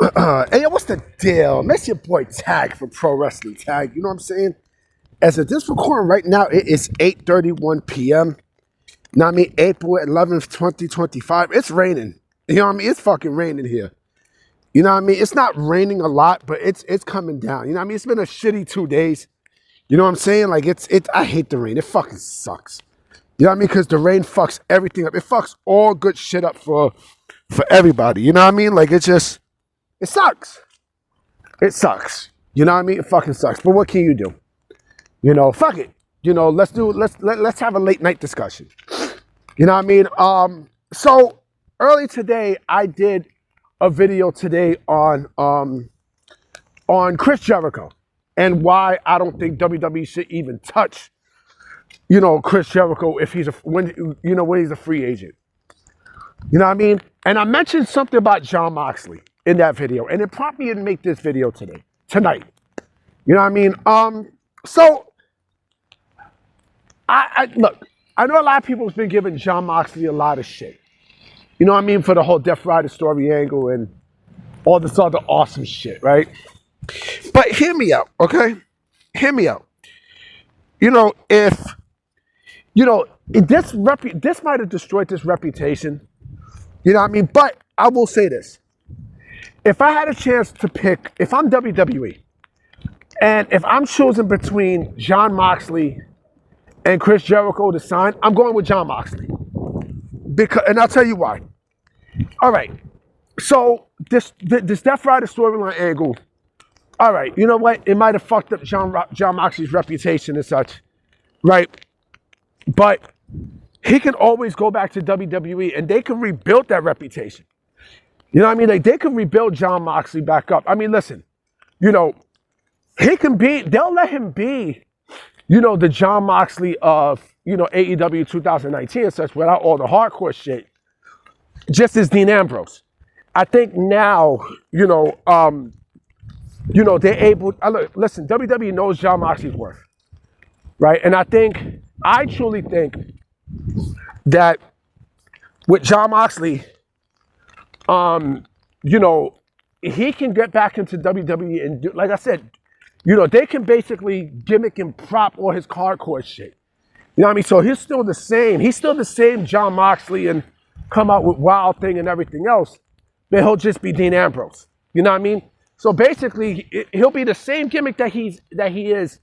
Hey, yo, what's the deal? Miss your boy Tag from Pro Wrestling Tag. You know what I'm saying? As of this recording right now, it is 8:31 p.m. Now I mean April 11th, 2025. It's raining. You know what I mean? It's fucking raining here. You know what I mean? It's not raining a lot, but it's coming down. You know what I mean? It's been a shitty 2 days. You know what I'm saying? Like it's I hate the rain. It fucking sucks. You know what I mean? Because the rain fucks everything up. It fucks all good shit up for everybody. You know what I mean? Like it sucks. It sucks. You know what I mean? It fucking sucks. But what can you do? You know, fuck it. You know, let's have a late night discussion. You know what I mean? So early today I did a video today on Chris Jericho and why I don't think WWE should even touch, you know, Chris Jericho if he's when he's a free agent. You know what I mean? And I mentioned something about Jon Moxley in that video, and it prompted me to make this video tonight. You know what I mean? So I look, I know a lot of people have been giving Jon Moxley a lot of shit. You know what I mean? For the whole Death Rider story angle and all this other awesome shit, right? But hear me out, okay? Hear me out. You know, if this might have destroyed this reputation. You know what I mean? But I will say this. If I had a chance to pick, if I'm WWE, and if I'm choosing between Jon Moxley and Chris Jericho to sign, I'm going with Jon Moxley. And I'll tell you why. All right. So this Death Rider storyline angle, all right, you know what? It might have fucked up Jon Moxley's reputation and such, right? But he can always go back to WWE and they can rebuild that reputation. You know what I mean? Like they can rebuild Jon Moxley back up. I mean, listen, you know, they'll let him be, you know, the Jon Moxley of, you know, AEW 2019 and such without all the hardcore shit, just as Dean Ambrose. I think now, they're able, listen, WWE knows Jon Moxley's worth, right? And I truly think that with Jon Moxley, he can get back into WWE and do, like I said, you know, they can basically gimmick and prop all his hardcore shit. You know what I mean? So he's still the same Jon Moxley and come out with Wild Thing and everything else, but he'll just be Dean Ambrose. You know what I mean? So basically, he'll be the same gimmick that he is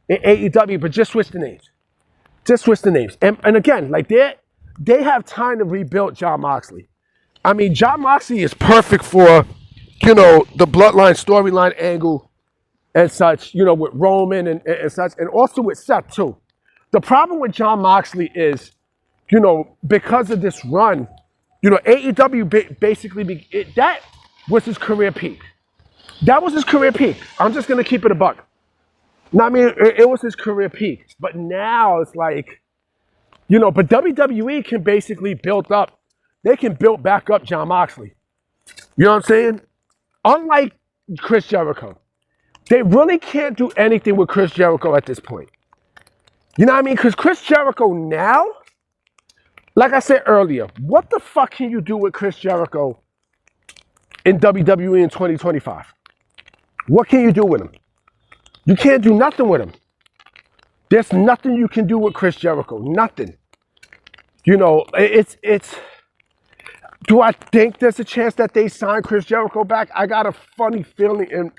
in AEW, but just switch the names. Just switch the names. And again, like they have time to rebuild Jon Moxley. I mean, Jon Moxley is perfect for, you know, the Bloodline storyline angle and such, you know, with Roman and such, and also with Seth too. The problem with Jon Moxley is, you know, because of this run, you know, AEW basically, that was his career peak. That was his career peak. I'm just going to keep it a buck. No, I mean, it was his career peak. But now it's like, you know, but WWE can basically they can build back up Jon Moxley. You know what I'm saying? Unlike Chris Jericho, they really can't do anything with Chris Jericho at this point. You know what I mean? Because Chris Jericho now, like I said earlier, what the fuck can you do with Chris Jericho in WWE in 2025? What can you do with him? You can't do nothing with him. There's nothing you can do with Chris Jericho. Nothing. You know, do I think there's a chance that they sign Chris Jericho back? I got a funny feeling, and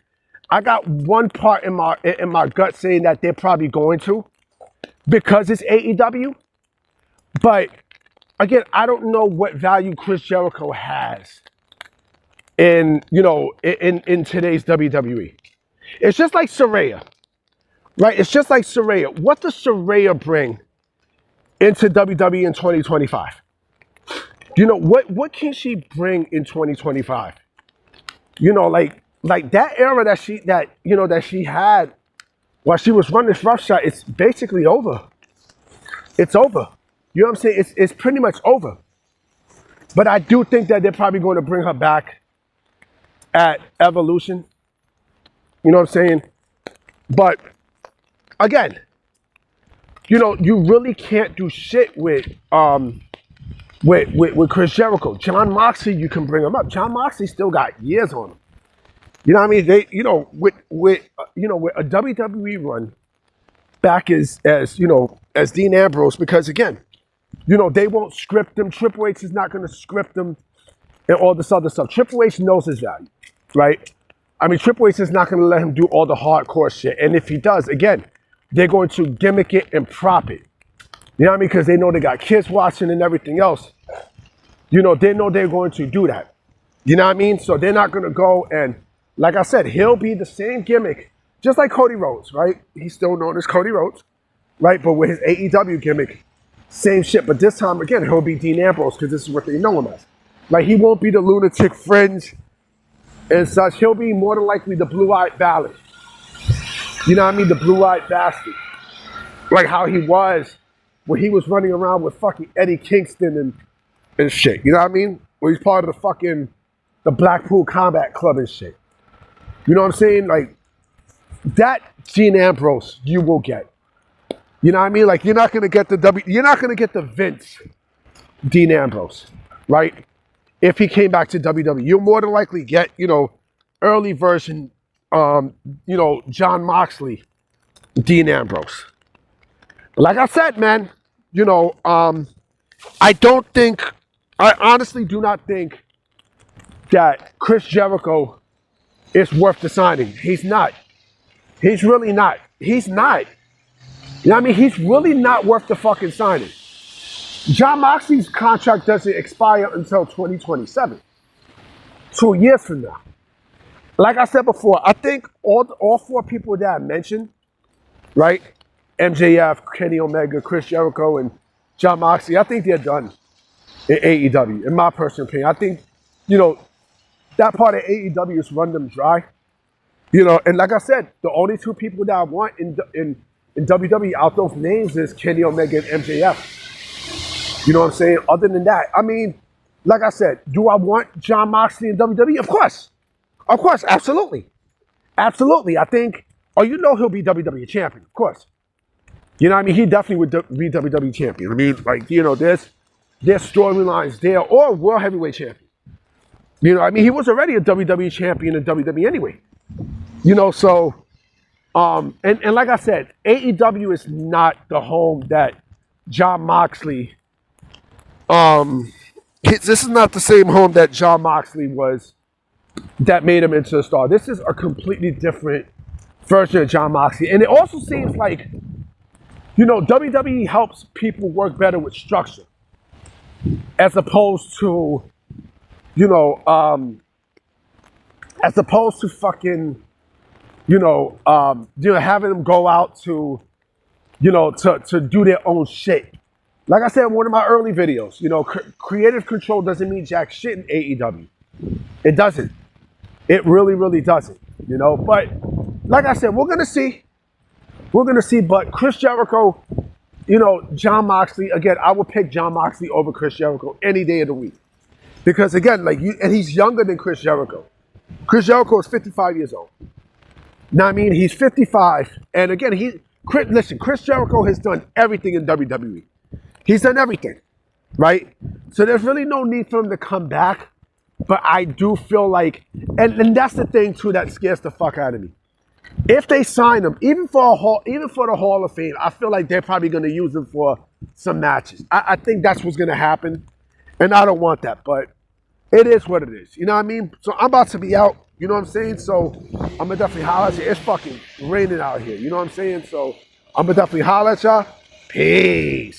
I got one part in my gut saying that they're probably going to, because it's AEW. But again, I don't know what value Chris Jericho has in today's WWE. It's just like Saraya, right? It's just like Saraya. What does Saraya bring into WWE in 2025? You know, what can she bring in 2025? You know, like that era that she had while she was running this rough shot, it's basically over. It's over. You know what I'm saying? It's pretty much over. But I do think that they're probably going to bring her back at Evolution. You know what I'm saying? But again, you know, you really can't do shit with Chris Jericho. Jon Moxley, you can bring him up. Jon Moxley still got years on him. You know what I mean? They, with a WWE run back as Dean Ambrose, because again, they won't script them. Triple H is not going to script them and all this other stuff. Triple H knows his value, right? I mean, Triple H is not going to let him do all the hardcore shit. And if he does, again, they're going to gimmick it and prop it. You know what I mean? Because they know they got kids watching and everything else. They know they're going to do that. You know what I mean? So they're not going to go and, like I said, he'll be the same gimmick, just like Cody Rhodes, right? He's still known as Cody Rhodes, right? But with his AEW gimmick, same shit. But this time, again, he'll be Dean Ambrose because this is what they know him as. Like, he won't be the lunatic fringe and such. He'll be more than likely the blue-eyed ballad. You know what I mean? The blue-eyed bastard. Like how he was when he was running around with fucking Eddie Kingston and shit. You know what I mean? Where he's part of the Blackpool Combat Club and shit. You know what I'm saying? Like, that Dean Ambrose you will get. You know what I mean? Like, you're not gonna get the Vince Dean Ambrose, right? If he came back to WWE, you'll more than likely get, early version, Jon Moxley, Dean Ambrose. But like I said, man, I honestly do not think that Chris Jericho is worth the signing. He's not. He's really not. He's not. You know what I mean? He's really not worth the fucking signing. Jon Moxley's contract doesn't expire until 2027. 2 years from now. Like I said before, I think all four people that I mentioned, right? MJF, Kenny Omega, Chris Jericho, and Jon Moxley, I think they're done in AEW, in my personal opinion. I think, that part of AEW has run them dry. And like I said, the only two people that I want in WWE out those names is Kenny Omega and MJF. You know what I'm saying? Other than that, I mean, like I said, do I want Jon Moxley in WWE? Of course. Of course, absolutely. Absolutely. I think, he'll be WWE champion, of course. You know what I mean? He definitely would be WWE champion. I mean, like, there's storylines there, or World Heavyweight champion. I mean, he was already a WWE champion in WWE anyway. So, and like I said, AEW is not the home that Jon Moxley, this is not the same home that Jon Moxley was, that made him into a star. This is a completely different version of Jon Moxley. And it also seems like, WWE helps people work better with structure, as opposed to, fucking, having them go out to, to do their own shit. Like I said in one of my early videos, creative control doesn't mean jack shit in AEW. It doesn't. It really, really doesn't. But like I said, we're gonna see. We're gonna see. But Chris Jericho, Jon Moxley. Again, I would pick Jon Moxley over Chris Jericho any day of the week, because again, and he's younger than Chris Jericho. Chris Jericho is 55 years old. Now, I mean, he's 55, and again, Chris Jericho has done everything in WWE. He's done everything, right? So there's really no need for him to come back. But I do feel like, and that's the thing too that scares the fuck out of me. If they sign him, even for the Hall of Fame, I feel like they're probably going to use him for some matches. I think that's what's going to happen, and I don't want that. But it is what it is. You know what I mean? So I'm about to be out. You know what I'm saying? So I'm gonna definitely holler at you. It's fucking raining out here. You know what I'm saying? So I'm gonna definitely holler at y'all. Peace.